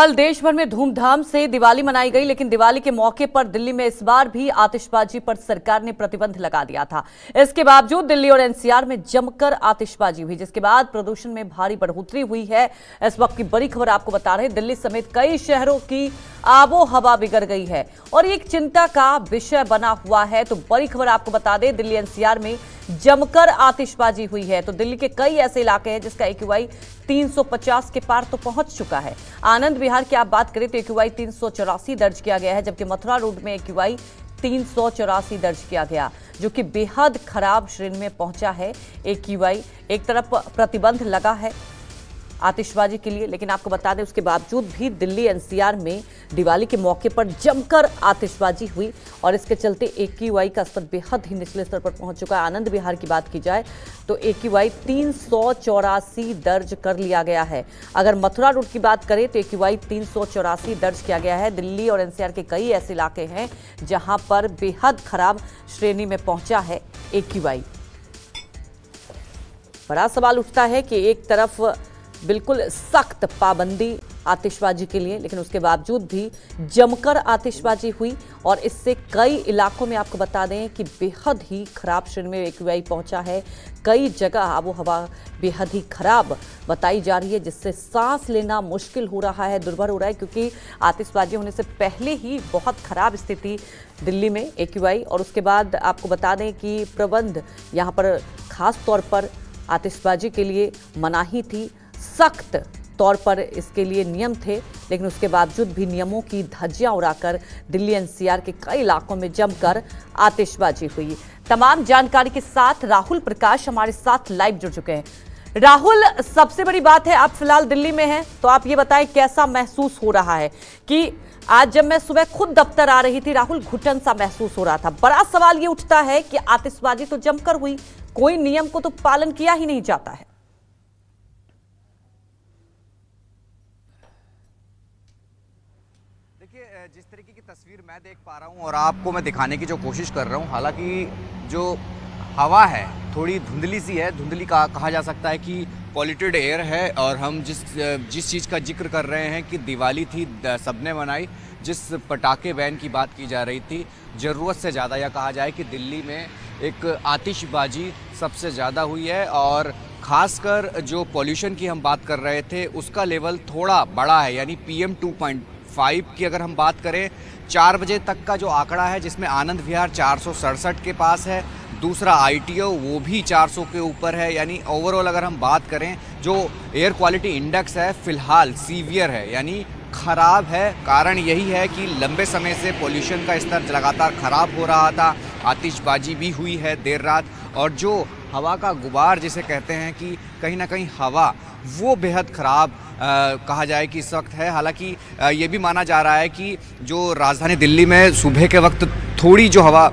कल देश भर में धूमधाम से दिवाली मनाई गई, लेकिन दिवाली के मौके पर दिल्ली में इस बार भी आतिशबाजी पर सरकार ने प्रतिबंध लगा दिया था। इसके बावजूद दिल्ली और एनसीआर में जमकर आतिशबाजी हुई, जिसके बाद प्रदूषण में भारी बढ़ोतरी हुई है। इस वक्त की बड़ी खबर आपको बता रहे हैं, दिल्ली समेत कई शहरों की आबो हवा बिगड़ गई है और एक चिंता का विषय बना हुआ है। तो बड़ी खबर आपको बता दें, दिल्ली एनसीआर में जमकर आतिशबाजी हुई है। तो दिल्ली के कई ऐसे इलाके हैं जिसका एक्यूआई 350 के पार तो पहुंच चुका है। आनंद विहार की आप बात करें तो एक्यूआई 384 दर्ज किया गया है, जबकि मथुरा रोड में एक्यूआई 384 दर्ज किया गया, जो कि बेहद खराब श्रेणी में पहुंचा है। एक्यूआई एक तरफ प्रतिबंध लगा है आतिशबाजी के लिए, लेकिन आपको बता दें उसके बावजूद भी दिल्ली एनसीआर में दिवाली के मौके पर जमकर आतिशबाजी हुई और इसके चलते एक्यूआई का स्तर बेहद ही निचले स्तर पर पहुंच चुका है। आनंद विहार की बात की जाए तो एक्यूआई 384 दर्ज कर लिया गया है। अगर मथुरा रोड की बात करें तो एक्यूआई 384 दर्ज किया गया है। दिल्ली और एनसीआर के कई ऐसे इलाके हैं जहां पर बेहद खराब श्रेणी में पहुंचा है एक्यूआई। बड़ा सवाल उठता है कि एक तरफ बिल्कुल सख्त पाबंदी आतिशबाजी के लिए, लेकिन उसके बावजूद भी जमकर आतिशबाजी हुई और इससे कई इलाकों में आपको बता दें कि बेहद ही खराब श्रेणी में एक्यूआई पहुंचा है। कई जगह आबो हवा बेहद ही खराब बताई जा रही है, जिससे सांस लेना मुश्किल हो रहा है, दुर्भर हो रहा है, क्योंकि आतिशबाजी होने से पहले ही बहुत खराब स्थिति दिल्ली में एक्यूआई। और उसके बाद आपको बता दें कि प्रबंध यहाँ पर खास तौर पर आतिशबाजी के लिए मनाही थी, सख्त तौर पर इसके लिए नियम थे, लेकिन उसके बावजूद भी नियमों की धज्जियां उड़ाकर दिल्ली एनसीआर के कई इलाकों में जमकर आतिशबाजी हुई। तमाम जानकारी के साथ राहुल प्रकाश हमारे साथ लाइव जुड़ चुके हैं। राहुल, सबसे बड़ी बात है आप फिलहाल दिल्ली में हैं, तो आप ये बताएं कैसा महसूस हो रहा है कि आज जब मैं सुबह खुद दफ्तर आ रही थी राहुल, घुटन सा महसूस हो रहा था। बड़ा सवाल ये उठता है कि आतिशबाजी तो जमकर हुई, कोई नियम को तो पालन किया ही नहीं जाता है। जिस तरीके की तस्वीर मैं देख पा रहा हूं और आपको मैं दिखाने की जो कोशिश कर रहा हूं, हालांकि जो हवा है थोड़ी धुंधली सी है, धुंधली का कहा जा सकता है कि पॉल्यूटेड एयर है। और हम जिस चीज़ का जिक्र कर रहे हैं कि दिवाली थी, सबने मनाई, जिस पटाखे बैन की बात की जा रही थी, ज़रूरत से ज़्यादा या कहा जाए कि दिल्ली में एक आतिशबाजी सबसे ज़्यादा हुई है। और ख़ासकर जो पॉल्यूशन की हम बात कर रहे थे उसका लेवल थोड़ा बड़ा है, यानी PM 2.5 की अगर हम बात करें 4 बजे तक का जो आंकड़ा है, जिसमें आनंद विहार 467 के पास है, दूसरा ITO वो भी 400 के ऊपर है। यानी ओवरऑल अगर हम बात करें जो एयर क्वालिटी इंडेक्स है फिलहाल सीवियर है, यानी ख़राब है। कारण यही है कि लंबे समय से पोल्यूशन का स्तर लगातार ख़राब हो रहा था, आतिशबाजी भी हुई है देर रात, और जो हवा का गुबार जिसे कहते हैं कि कहीं ना कहीं हवा वो बेहद ख़राब कहा जाए कि इस वक्त है। हालांकि ये भी माना जा रहा है कि जो राजधानी दिल्ली में सुबह के वक्त थोड़ी जो हवा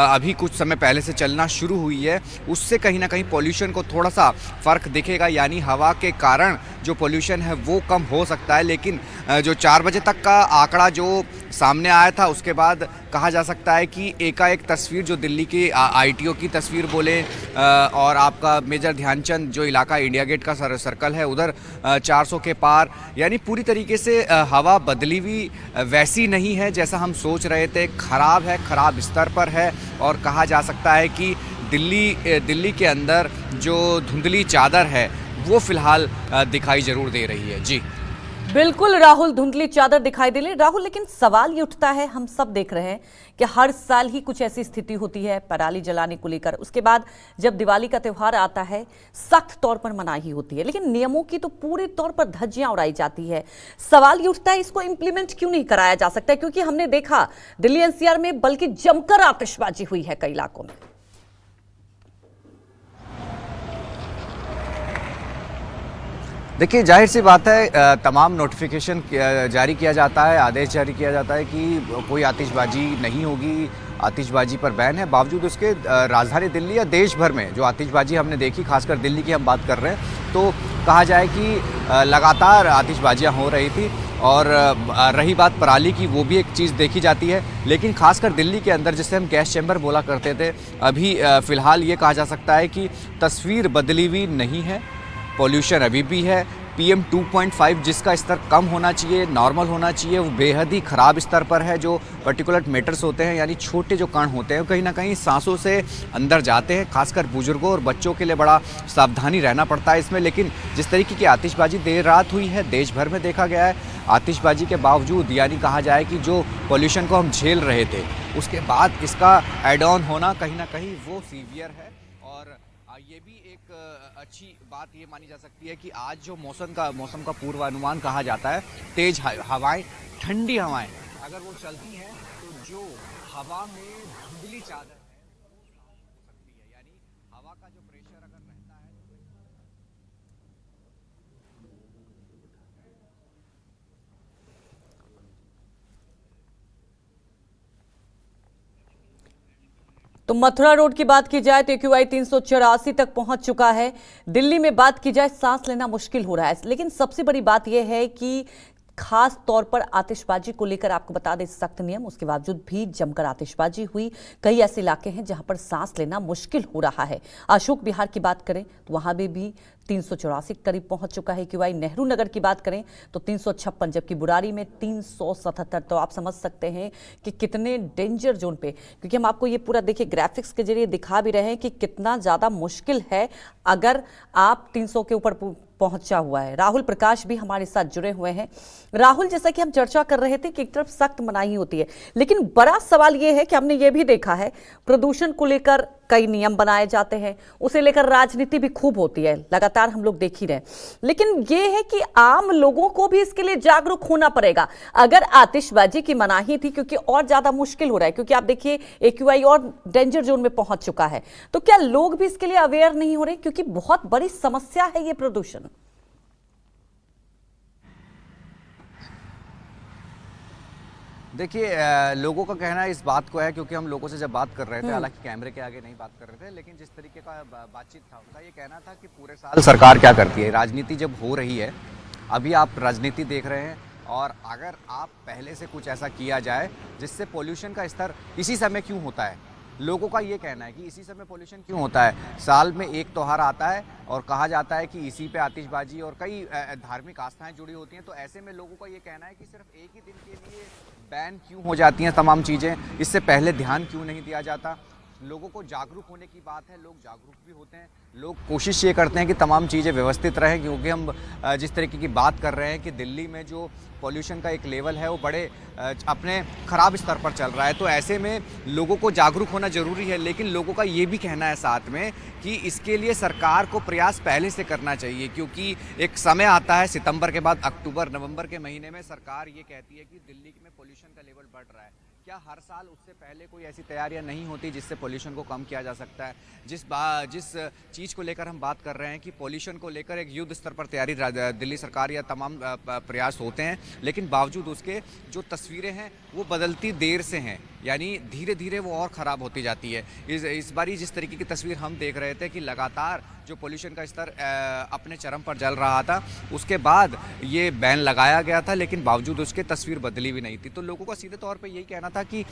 अभी कुछ समय पहले से चलना शुरू हुई है, उससे कहीं ना कहीं पोल्यूशन को थोड़ा सा फ़र्क दिखेगा, यानी हवा के कारण जो पोल्यूशन है वो कम हो सकता है। लेकिन जो 4 बजे तक का आंकड़ा जो सामने आया था उसके बाद कहा जा सकता है कि एकाएक तस्वीर जो दिल्ली की ITO की तस्वीर बोले और आपका मेजर ध्यानचंद जो इलाका इंडिया गेट का सर्कल है उधर 400 के पार, यानी पूरी तरीके से हवा बदली हुई वैसी नहीं है जैसा हम सोच रहे थे। ख़राब है, ख़राब स्तर पर है। और कहा जा सकता है कि दिल्ली के अंदर जो धुंधली चादर है वो फिलहाल दिखाई ज़रूर दे रही है। जी बिल्कुल राहुल, धुंधली चादर दिखाई दे रही राहुल, लेकिन सवाल ये उठता है, हम सब देख रहे हैं कि हर साल ही कुछ ऐसी स्थिति होती है पराली जलाने को लेकर। उसके बाद जब दिवाली का त्यौहार आता है सख्त तौर पर मनाही होती है, लेकिन नियमों की तो पूरे तौर पर धज्जियां उड़ाई जाती है। सवाल ये उठता है इसको इंप्लीमेंट क्यों नहीं कराया जा सकता, क्योंकि हमने देखा दिल्ली एनसीआर में बल्कि जमकर आतिशबाजी हुई है कई इलाकों में। देखिए, जाहिर सी बात है तमाम नोटिफिकेशन जारी किया जाता है, आदेश जारी किया जाता है कि कोई आतिशबाजी नहीं होगी, आतिशबाजी पर बैन है। बावजूद उसके राजधानी दिल्ली या देश भर में जो आतिशबाजी हमने देखी, खासकर दिल्ली की हम बात कर रहे हैं, तो कहा जाए कि लगातार आतिशबाजियाँ हो रही थी। और रही बात पराली की, वो भी एक चीज़ देखी जाती है, लेकिन खासकर दिल्ली के अंदर जिसे हम गैस चैम्बर बोला करते थे, अभी फ़िलहाल ये कहा जा सकता है कि तस्वीर बदली हुई नहीं है। पॉल्यूशन अभी भी है, PM 2.5 जिसका स्तर कम होना चाहिए, नॉर्मल होना चाहिए, वो बेहद ही ख़राब स्तर पर है। जो पर्टिकुलर मैटर्स होते हैं यानी छोटे जो कण होते हैं कहीं ना कहीं सांसों से अंदर जाते हैं, खासकर बुजुर्गों और बच्चों के लिए बड़ा सावधानी रहना पड़ता है इसमें। लेकिन जिस तरीके की आतिशबाजी देर रात हुई है, देश भर में देखा गया है, आतिशबाजी के बावजूद यानी कहा जाए कि जो पॉल्यूशन को हम झेल रहे थे उसके बाद इसका एड ऑन होना कहीं ना कहीं वो सीवियर है। और ये भी एक अच्छी बात ये मानी जा सकती है कि आज जो मौसम का पूर्वानुमान कहा जाता है, तेज हवाएं, ठंडी हवाएं अगर वो चलती हैं तो जो हवा में धुंधली चादर है वो हो सकती है, यानी हवा का जो प्रेशर अगर रहता है तो मथुरा रोड की बात की जाए तो AQI 384 तक पहुंच चुका है। दिल्ली में बात की जाए सांस लेना मुश्किल हो रहा है। लेकिन सबसे बड़ी बात यह है कि खास तौर पर आतिशबाजी को लेकर आपको बता दें सख्त नियम, उसके बावजूद भी जमकर आतिशबाजी हुई। कई ऐसे इलाके हैं जहां पर सांस लेना मुश्किल हो रहा है। अशोक विहार की बात करें तो वहां भी 384 करीब पहुंच चुका है AQI। नेहरू नगर की बात करें तो 356, जबकि बुरारी में 377। तो आप समझ सकते हैं कि कितने डेंजर जोन पे, क्योंकि हम आपको ये पूरा देखिए ग्राफिक्स के जरिए दिखा भी रहे हैं कि कितना ज्यादा मुश्किल है अगर आप 300 के ऊपर पहुंचा हुआ है। राहुल प्रकाश भी हमारे साथ जुड़े हुए हैं। राहुल, जैसा कि हम चर्चा कर रहे थे कि एक तरफ सख्त मनाही होती है, लेकिन बड़ा सवाल यह है कि हमने ये भी देखा है प्रदूषण को लेकर कई नियम बनाए जाते हैं, उसे लेकर राजनीति भी खूब होती है, लगातार हम लोग देख ही रहे। लेकिन यह है कि आम लोगों को भी इसके लिए जागरूक होना पड़ेगा। अगर आतिशबाजी की मनाही थी क्योंकि और ज्यादा मुश्किल हो रहा है, क्योंकि आप देखिए AQI और डेंजर जोन में पहुंच चुका है, तो क्या लोग भी इसके लिए अवेयर नहीं हो रहे? क्योंकि बहुत बड़ी समस्या है ये प्रदूषण। देखिए, लोगों का कहना इस बात को है, क्योंकि हम लोगों से जब बात कर रहे थे, हालांकि कैमरे के आगे नहीं बात कर रहे थे, लेकिन जिस तरीके का बातचीत था उनका ये कहना था कि पूरे साल सरकार क्या करती है, राजनीति जब हो रही है, अभी आप राजनीति देख रहे हैं, और अगर आप पहले से कुछ ऐसा किया जाए जिससे पोल्यूशन का स्तर इसी समय क्यों होता है, लोगों का ये कहना है कि इसी समय पोल्यूशन क्यों होता है। साल में एक त्यौहार आता है और कहा जाता है कि इसी पे आतिशबाजी और कई धार्मिक आस्थाएं जुड़ी होती हैं, तो ऐसे में लोगों का ये कहना है कि सिर्फ एक ही दिन के लिए बैन क्यों हो जाती हैं तमाम चीज़ें, इससे पहले ध्यान क्यों नहीं दिया जाता। लोगों को जागरूक होने की बात है, लोग जागरूक भी होते हैं, लोग कोशिश ये करते हैं कि तमाम चीज़ें व्यवस्थित रहें, क्योंकि हम जिस तरीके की बात कर रहे हैं कि दिल्ली में जो पॉल्यूशन का एक लेवल है वो बड़े अपने ख़राब स्तर पर चल रहा है, तो ऐसे में लोगों को जागरूक होना ज़रूरी है। लेकिन लोगों का ये भी कहना है साथ में कि इसके लिए सरकार को प्रयास पहले से करना चाहिए, क्योंकि एक समय आता है सितंबर के बाद अक्टूबर नवंबर के महीने में सरकार ये कहती है कि दिल्ली में पॉल्यूशन का लेवल बढ़ रहा है। क्या हर साल उससे पहले कोई ऐसी तैयारियां नहीं होती जिससे पोल्यूशन को कम किया जा सकता है? जिस चीज़ को लेकर हम बात कर रहे हैं कि पोल्यूशन को लेकर एक युद्ध स्तर पर तैयारी दिल्ली सरकार या तमाम प्रयास होते हैं, लेकिन बावजूद उसके जो तस्वीरें हैं वो बदलती देर से हैं, यानी धीरे धीरे वो और ख़राब होती जाती है। इस बारी जिस तरीके की तस्वीर हम देख रहे थे कि लगातार जो पोल्यूशन का स्तर अपने चरम पर चल रहा था, उसके बाद ये बैन लगाया गया था, लेकिन बावजूद उसके तस्वीर बदली भी नहीं थी। तो लोगों का सीधे तौर पे यही कहना था कि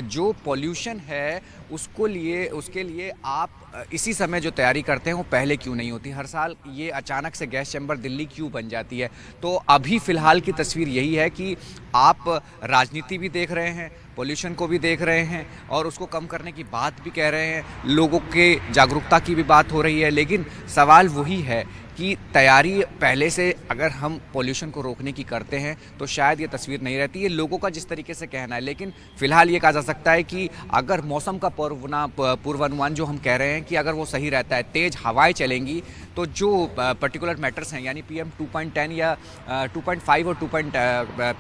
जो पोल्यूशन है उसके लिए आप इसी समय जो तैयारी करते हैं वो पहले क्यों नहीं होती, हर साल ये अचानक से गैस चैम्बर दिल्ली क्यों बन जाती है। तो अभी फ़िलहाल की तस्वीर यही है कि आप राजनीति भी देख रहे हैं, पोल्यूशन को भी देख रहे हैं और उसको कम करने की बात भी कह रहे हैं, लोगों के जागरूकता की भी बात हो रही है, लेकिन सवाल वही है कि तैयारी पहले से अगर हम पोल्यूशन को रोकने की करते हैं तो शायद ये तस्वीर नहीं रहती। ये लोगों का जिस तरीके से कहना है, लेकिन फ़िलहाल ये कहा जा सकता है कि अगर मौसम का पूर्वानुमान जो हम कह रहे हैं कि अगर वो सही रहता है, तेज़ हवाएं चलेंगी, तो जो पर्टिकुलर मैटर्स हैं यानी PM 2.10 या 2.5 और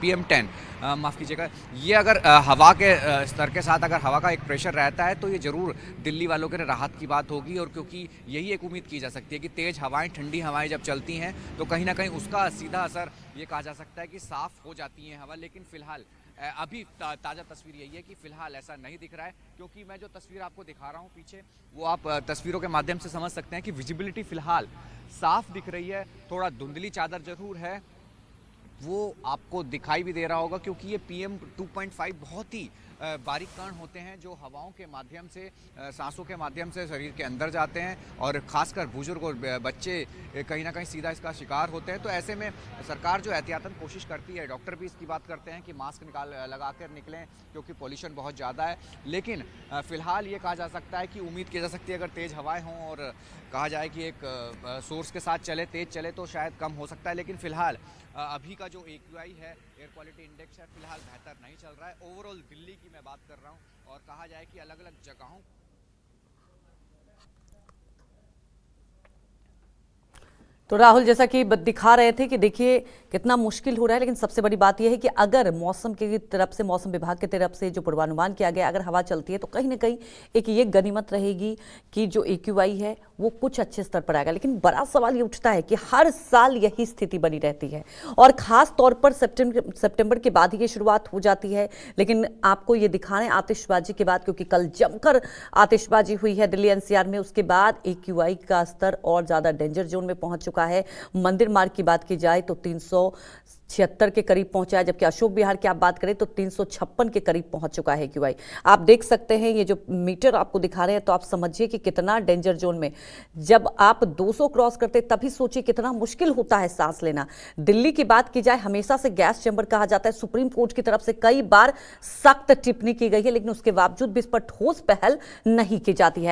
PM 10 माफ़ कीजिएगा, ये अगर हवा के स्तर के साथ अगर हवा का एक प्रेशर रहता है तो ये ज़रूर दिल्ली वालों के लिए राहत की बात होगी। और क्योंकि यही एक उम्मीद की जा सकती है कि तेज़ हवाएं, ठंडी हवाएं जब चलती हैं तो कहीं ना कहीं उसका सीधा असर ये कहा जा सकता है कि साफ़ हो जाती है हवा। लेकिन फ़िलहाल अभी ताज़ा तस्वीर यही है कि फ़िलहाल ऐसा नहीं दिख रहा है, क्योंकि मैं जो तस्वीर आपको दिखा रहा हूँ पीछे, वो आप तस्वीरों के माध्यम से समझ सकते हैं कि विजिबिलिटी फ़िलहाल साफ़ दिख रही है। थोड़ा धुंधली चादर ज़रूर है, वो आपको दिखाई भी दे रहा होगा, क्योंकि ये PM 2.5 बहुत ही बारीक कण होते हैं जो हवाओं के माध्यम से, सांसों के माध्यम से शरीर के अंदर जाते हैं और खासकर बुजुर्ग और बच्चे कहीं ना कहीं सीधा इसका शिकार होते हैं। तो ऐसे में सरकार जो एहतियातन कोशिश करती है, डॉक्टर भी इसकी बात करते हैं कि मास्क लगा कर निकलें क्योंकि पॉल्यूशन बहुत ज़्यादा है। लेकिन फ़िलहाल ये कहा जा सकता है कि उम्मीद की जा सकती है अगर तेज़ हवाएं हों और कहा जाए कि एक सोर्स के साथ चले, तेज़ चले तो शायद कम हो सकता है। लेकिन फ़िलहाल अभी का जो AQI है, एयर क्वालिटी इंडेक्स है, फिलहाल बेहतर नहीं चल रहा है। ओवरऑल दिल्ली की मैं बात कर रहा हूँ और कहा जाए कि अलग अलग जगहों तो राहुल, जैसा कि दिखा रहे थे कि देखिए कितना मुश्किल हो रहा है, लेकिन सबसे बड़ी बात यह है कि अगर मौसम की तरफ से, मौसम विभाग की तरफ से जो पूर्वानुमान किया गया, अगर हवा चलती है तो कहीं ना कहीं एक ये गनीमत रहेगी कि जो AQI है वो कुछ अच्छे स्तर पर आएगा। लेकिन बड़ा सवाल ये उठता है कि हर साल यही स्थिति बनी रहती है और खास तौर पर सितंबर के बाद ही ये शुरुआत हो जाती है। लेकिन आपको ये दिखा रहे हैं आतिशबाजी के बाद, क्योंकि कल जमकर आतिशबाजी हुई है दिल्ली NCR में। उसके बाद AQI का स्तर और ज़्यादा डेंजर जोन में पहुंच चुका है। मंदिर मार्ग की बात की जाए तो 376 के करीब पहुंचा है, जबकि अशोक विहार की आप बात करें तो 356 के करीब पहुंच चुका है AQI। आप देख सकते हैं ये जो मीटर आपको दिखा रहे हैं, तो आप समझिए कि कितना डेंजर जोन में। जब आप 200 क्रॉस करते तभी सोचिए कितना मुश्किल होता है सांस लेना। दिल्ली की बात की जाए, हमेशा से गैस चैम्बर कहा जाता है। सुप्रीम कोर्ट की तरफ से कई बार सख्त टिप्पणी की गई है, लेकिन उसके बावजूद भी इस पर ठोस पहल नहीं की जाती है।